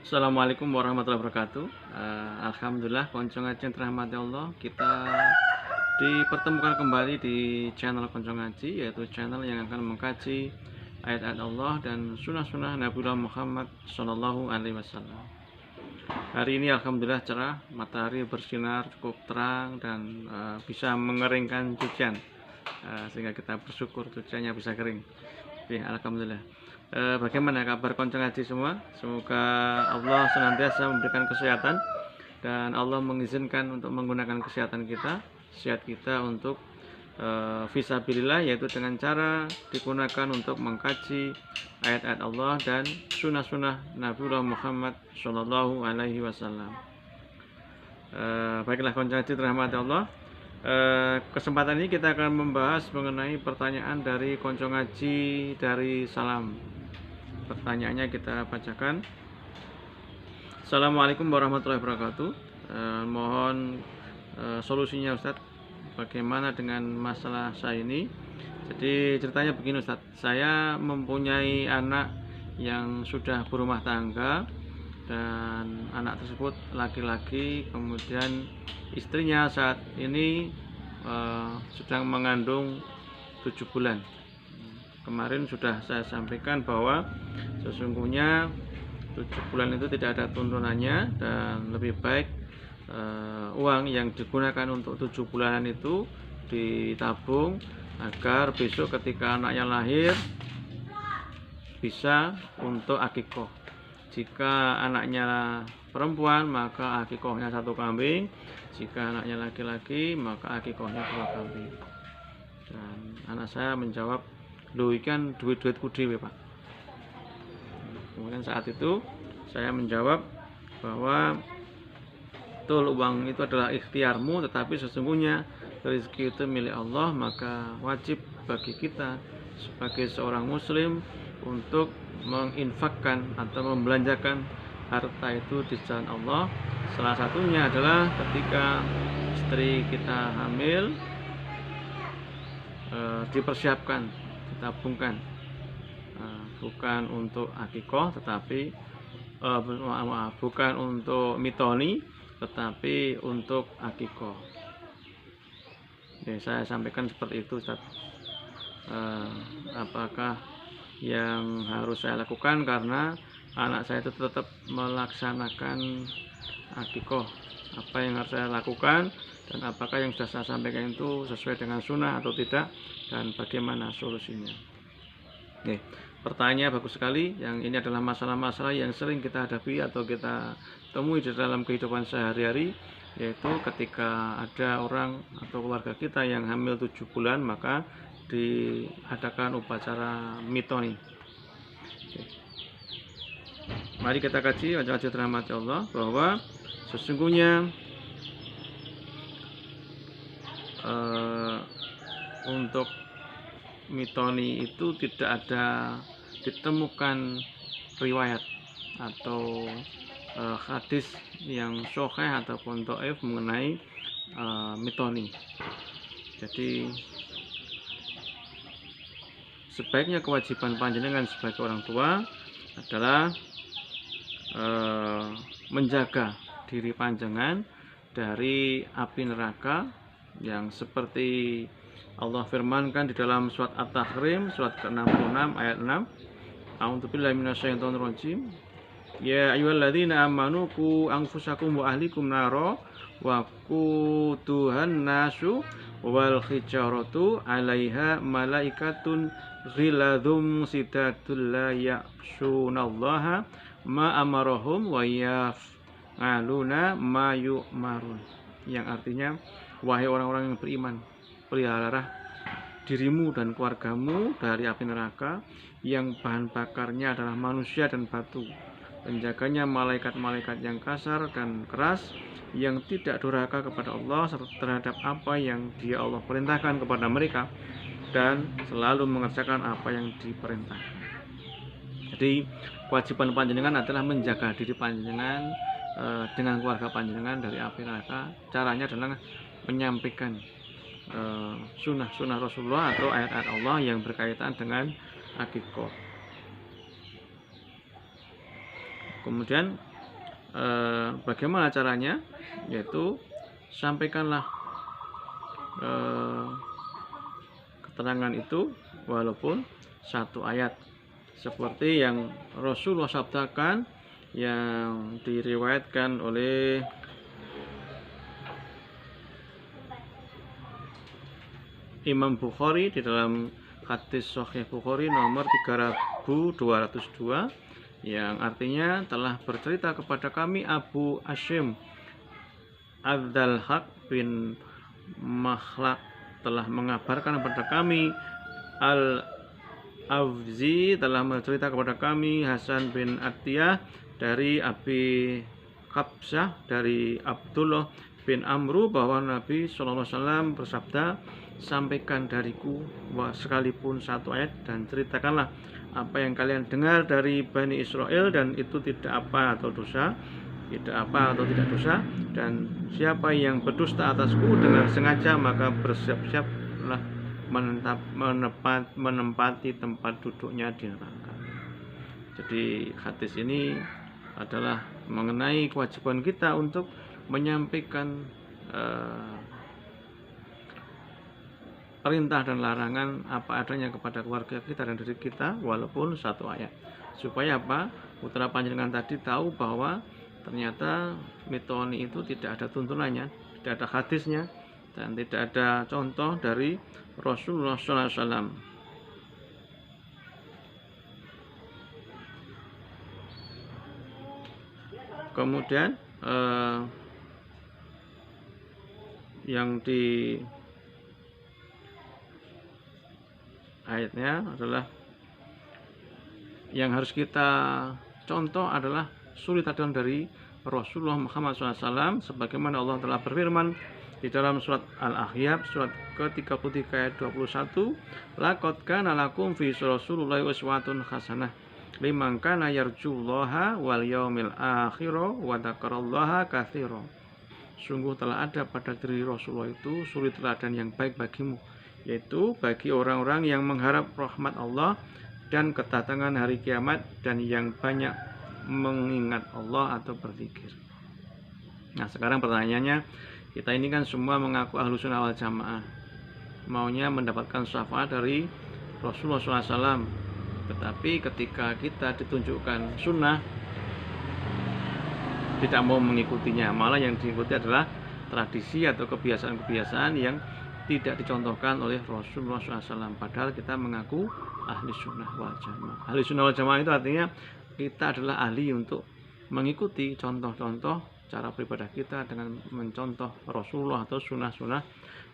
Assalamualaikum warahmatullahi wabarakatuh. Alhamdulillah, konco ngaji yang dirahmati Allah, kita dipertemukan kembali di channel Konco Ngaji, yaitu channel yang akan mengkaji ayat-ayat Allah dan sunnah-sunnah Nabiullah Muhammad Shallallahu Alaihi Wasallam. Hari ini alhamdulillah cerah, matahari bersinar cukup terang dan bisa mengeringkan cucian, sehingga kita bersyukur cuciannya bisa kering. Oke, alhamdulillah. Bagaimana kabar konco ngaji semua? Semoga Allah senantiasa memberikan kesehatan dan Allah mengizinkan untuk menggunakan kesehatan kita, sehat kita untuk fisabilillah, yaitu dengan cara digunakan untuk mengkaji ayat-ayat Allah dan sunnah-sunnah Nabiullah Muhammad Shallallahu Alaihi Wasallam. Baiklah konco ngaji dirahmati Allah. Kesempatan ini kita akan membahas mengenai pertanyaan dari konco ngaji dari Salam. Pertanyaannya kita bacakan. Assalamualaikum warahmatullahi wabarakatuh. Mohon solusinya Ustadz, bagaimana dengan masalah saya ini. Jadi ceritanya begini Ustadz, saya mempunyai anak yang sudah berumah tangga dan anak tersebut laki-laki, kemudian istrinya saat ini sedang mengandung 7 bulan. Kemarin sudah saya sampaikan bahwa sesungguhnya 7 bulan itu tidak ada tuntunannya dan lebih baik uang yang digunakan untuk 7 bulanan itu ditabung agar besok ketika anaknya lahir bisa untuk akikoh. Jika anaknya perempuan maka akikohnya 1 kambing, jika anaknya laki-laki maka akikohnya 2 kambing. Dan anak saya menjawab, "Lho ikan duit-duitku dhewe, Pak." Kemudian saat itu saya menjawab bahwa betul, uang itu adalah ikhtiarmu, tetapi sesungguhnya rezeki itu milik Allah, maka wajib bagi kita sebagai seorang muslim untuk menginfakkan atau membelanjakan harta itu di jalan Allah. Salah satunya adalah ketika istri kita hamil, dipersiapkan, ditabungkan, bukan untuk akikoh tetapi bukan untuk mitoni tetapi untuk akikoh. Saya sampaikan seperti itu Ustaz. Apakah yang harus saya lakukan karena anak saya itu tetap melaksanakan akikoh? Apa yang harus saya lakukan dan apakah yang sudah saya sampaikan itu sesuai dengan sunnah atau tidak, dan bagaimana solusinya? Oke, pertanyaannya bagus sekali. Yang ini adalah masalah-masalah yang sering kita hadapi atau kita temui di dalam kehidupan sehari-hari, yaitu ketika ada orang atau keluarga kita yang hamil 7 bulan maka diadakan upacara mitoni. Oke. Mari kita kaji wajah-wajah rahmat Allah bahwa sesungguhnya untuk mitoni itu tidak ada ditemukan riwayat atau hadis yang sahih ataupun dhaif mengenai mitoni. Jadi sebaiknya kewajiban panjenengan sebagai orang tua adalah menjaga diri panjenengan dari api neraka yang seperti Allah firmankan di dalam surat At-Tahrim surat ke-66 ayat 6. A'udzubillahi minasyaitonir rajim. Ya ayyuhalladzina amanu qu anfusakum wa ahlikum naro wa quduhan nasu wal hijaratu 'alaiha malaikatun ghiladhum sidatul la ya'sunallaha ma amarahum wa yaf'aluna ma yu'marun. Yang artinya, wahai orang-orang yang beriman, peliharalah dirimu dan keluargamu dari api neraka yang bahan bakarnya adalah manusia dan batu. Penjaganya malaikat-malaikat yang kasar dan keras yang tidak durhaka kepada Allah terhadap apa yang Dia Allah perintahkan kepada mereka dan selalu mengerjakan apa yang diperintahkan. Jadi kewajiban panjenengan adalah menjaga diri panjenengan dengan keluarga panjenengan dari api neraka. Caranya adalah menyampaikan sunnah-sunnah Rasulullah atau ayat-ayat Allah yang berkaitan dengan akikoh. Kemudian bagaimana caranya? Yaitu sampaikanlah keterangan itu walaupun satu ayat, seperti yang Rasulullah sabdakan yang diriwayatkan oleh Imam Bukhari di dalam hadis Sahih Bukhari nomor 3202, yang artinya telah bercerita kepada kami Abu Hashim Ad-Dalhaq bin Makhlaq telah mengabarkan kepada kami, Al-Awzi telah bercerita kepada kami, Hasan bin Atiyah dari Abi Qabsah dari Abdullah bin Amru bahwa Nabi SAW bersabda, sampaikan dariku sekalipun satu ayat dan ceritakanlah apa yang kalian dengar dari Bani Israel, dan itu tidak apa atau dosa, dan siapa yang berdusta atasku dengan sengaja maka bersiap-siaplah menempati tempat duduknya di neraka. Jadi hadis ini adalah mengenai kewajiban kita untuk menyampaikan perintah dan larangan apa adanya kepada keluarga kita dan diri kita walaupun satu ayat, supaya apa? Putra panjenengan tadi tahu bahwa ternyata mitoni itu tidak ada tuntunannya, tidak ada hadisnya, dan tidak ada contoh dari Rasulullah SAW. Kemudian yang di ayatnya adalah yang harus kita contoh adalah suri teladan dari Rasulullah Muhammad SAW, sebagaimana Allah telah berfirman di dalam surat Al-Ahzab surat ke-33 ayat 21, laqad kana lakum fi Rasulillahi uswatun hasanah liman kana yarjullaha wal yaumil akhir wa dzakarallaha katsiran. Sungguh telah ada pada diri Rasulullah itu suri teladan yang baik bagimu, yaitu bagi orang-orang yang mengharap rahmat Allah dan kedatangan hari kiamat dan yang banyak mengingat Allah atau berzikir. Nah, sekarang pertanyaannya, kita ini kan semua mengaku ahlu sunnah wal jamaah, maunya mendapatkan syafaat dari Rasulullah SAW, tetapi ketika kita ditunjukkan sunnah tidak mau mengikutinya, malah yang diikuti adalah tradisi atau kebiasaan-kebiasaan yang tidak dicontohkan oleh Rasulullah SAW, padahal kita mengaku ahli sunnah wal jamaah. Ahli sunnah wal jamaah itu artinya kita adalah ahli untuk mengikuti contoh-contoh cara beribadah kita dengan mencontoh Rasulullah atau sunnah-sunnah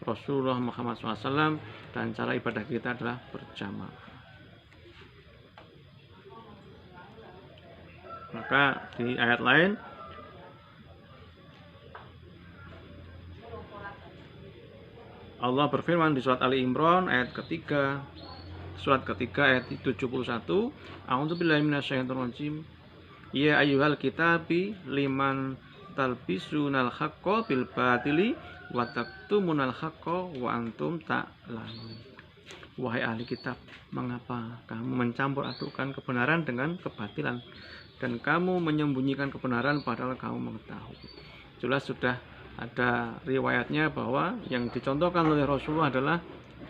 Rasulullah Muhammad SAW, dan cara ibadah kita adalah berjamaah. Maka di ayat lain Allah berfirman di surat Ali Imran ayat ketiga, surat ketiga ayat 71, A'udzubillahi minasyaitonir rajim. Ya ayyuhal kitabi liman talbisunal haqqo bil batili wa taktumunal haqqo wa antum ta'lamun. Wahai ahli kitab, mengapa kamu mencampur adukkan kebenaran dengan kebatilan dan kamu menyembunyikan kebenaran padahal kamu mengetahui. Jelas sudah ada riwayatnya bahwa yang dicontohkan oleh Rasulullah adalah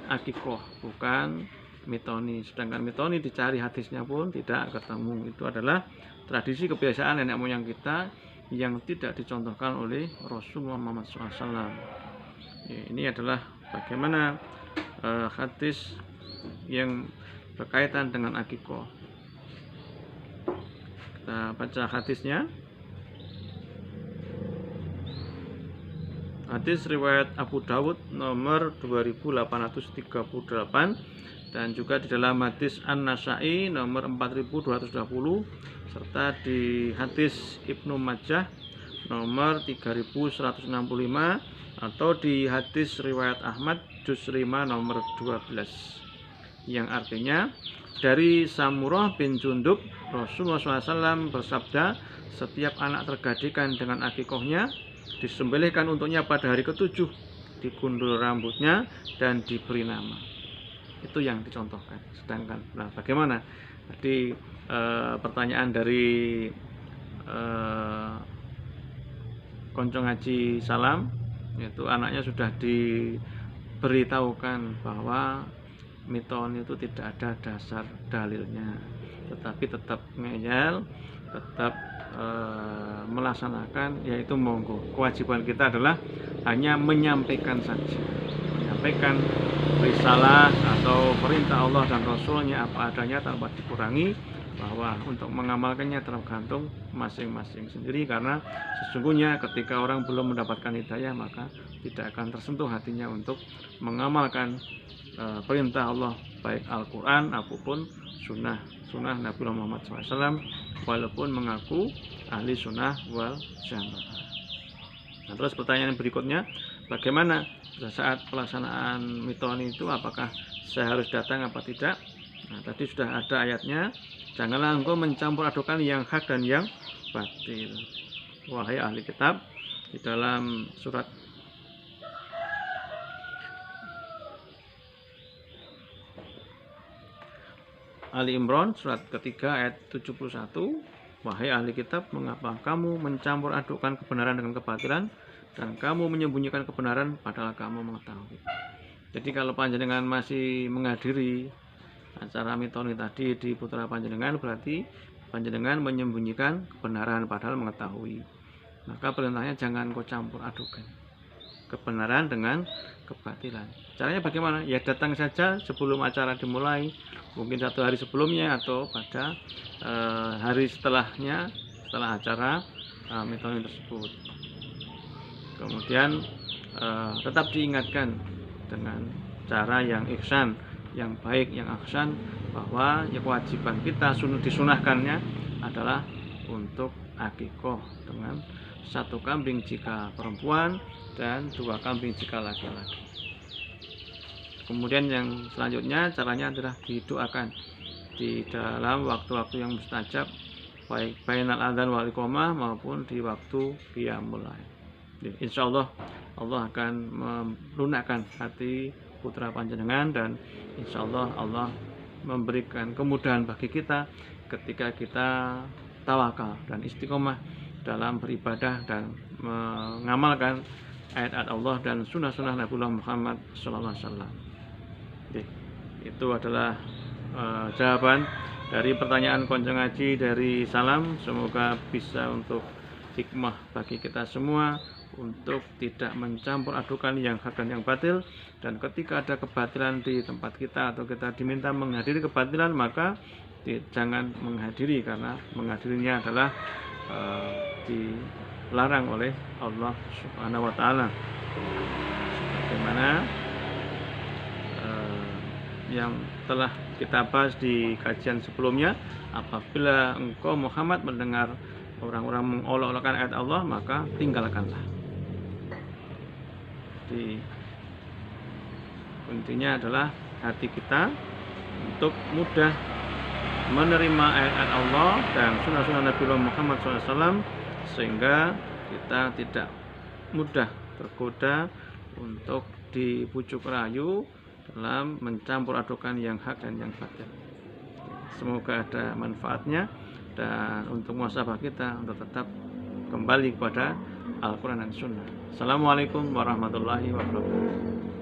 akikoh, bukan mitoni. Sedangkan mitoni dicari hadisnya pun tidak ketemu. Itu adalah tradisi kebiasaan nenek moyang kita yang tidak dicontohkan oleh Rasulullah Muhammad SAW. Ini adalah bagaimana hadis yang berkaitan dengan akikoh. Kita baca hadisnya. Hadis riwayat Abu Dawud nomor 2838, dan juga di dalam hadis An-Nasa'i nomor 4220, serta di hadis Ibnu Majah nomor 3165, atau di hadis riwayat Ahmad juz 5 nomor 12, yang artinya dari Samurah bin Jundub, Rasulullah SAW bersabda, setiap anak tergadikan dengan akikohnya disembelihkan untuknya pada hari ke-7, digundul rambutnya dan diberi nama. Itu yang dicontohkan. Sedangkan bagaimana? Tadi pertanyaan dari konco ngaji Salam, yaitu anaknya sudah diberitahukan bahwa miton itu tidak ada dasar dalilnya, tetapi tetap ngeyel, tetap melaksanakan, yaitu monggo. Kewajiban kita adalah hanya menyampaikan saja, menyampaikan risalah atau perintah Allah dan Rasulnya apa adanya tanpa dikurangi, bahwa untuk mengamalkannya tergantung masing-masing sendiri, karena sesungguhnya ketika orang belum mendapatkan hidayah maka tidak akan tersentuh hatinya untuk mengamalkan perintah Allah, baik Al-Quran apapun sunnah Nabi Muhammad SAW, walaupun mengaku ahli sunnah wal jamaah. Nah, terus pertanyaan berikutnya, bagaimana saat pelaksanaan miton itu, apakah saya harus datang apa tidak? Nah, tadi sudah ada ayatnya, janganlah engkau mencampur adukan yang hak dan yang batil, wahai ahli kitab, di dalam surat Ali Imran surat ketiga ayat 71, wahai ahli kitab, mengapa kamu mencampur adukan kebenaran dengan kebatilan dan kamu menyembunyikan kebenaran padahal kamu mengetahui. Jadi kalau panjenengan masih menghadiri acara mitoni tadi di putra panjenengan, berarti panjenengan menyembunyikan kebenaran padahal mengetahui. Maka perintahnya jangan kau campur adukan kebenaran dengan kebatilan. Caranya bagaimana? Ya datang saja sebelum acara dimulai, mungkin 1 hari sebelumnya atau pada hari setelahnya, setelah acara mitoni tersebut. Kemudian tetap diingatkan dengan cara yang ihsan, yang baik, yang ahsan, bahwa ya kewajiban kita disunahkannya adalah untuk akikoh dengan 1 kambing jika perempuan dan 2 kambing jika laki-laki. Kemudian yang selanjutnya caranya adalah didoakan di dalam waktu-waktu yang mustajab, baik bainal adzan wal iqamah maupun di waktu qiyamul lail. Insya Allah Allah akan melunakkan hati putra panjenengan, dan insya Allah Allah memberikan kemudahan bagi kita ketika kita tawakal dan istiqomah dalam beribadah dan mengamalkan ayat-ayat Allah dan sunnah-sunnah Nabi Muhammad SAW. Itu adalah jawaban dari pertanyaan konco ngaji dari Salam. Semoga bisa untuk hikmah bagi kita semua untuk tidak mencampur adukan yang hak dan yang batil, dan ketika ada kebatilan di tempat kita atau kita diminta menghadiri kebatilan, maka jangan menghadiri, karena menghadirinya adalah dilarang oleh Allah Subhanahu wa taala. Sebagaimana yang telah kita bahas di kajian sebelumnya, apabila engkau Muhammad mendengar orang-orang mengolok-olokkan ayat Allah, maka tinggalkanlah. Intinya adalah hati kita untuk mudah menerima ayat-ayat Allah dan sunnah-sunnah Nabi Muhammad SAW, sehingga kita tidak mudah tergoda untuk dibujuk rayu dalam mencampur adukan yang hak dan yang batil. Semoga ada manfaatnya, dan untuk muhasabah kita untuk tetap kembali kepada Al-Quran dan Sunnah. Assalamualaikum warahmatullahi wabarakatuh.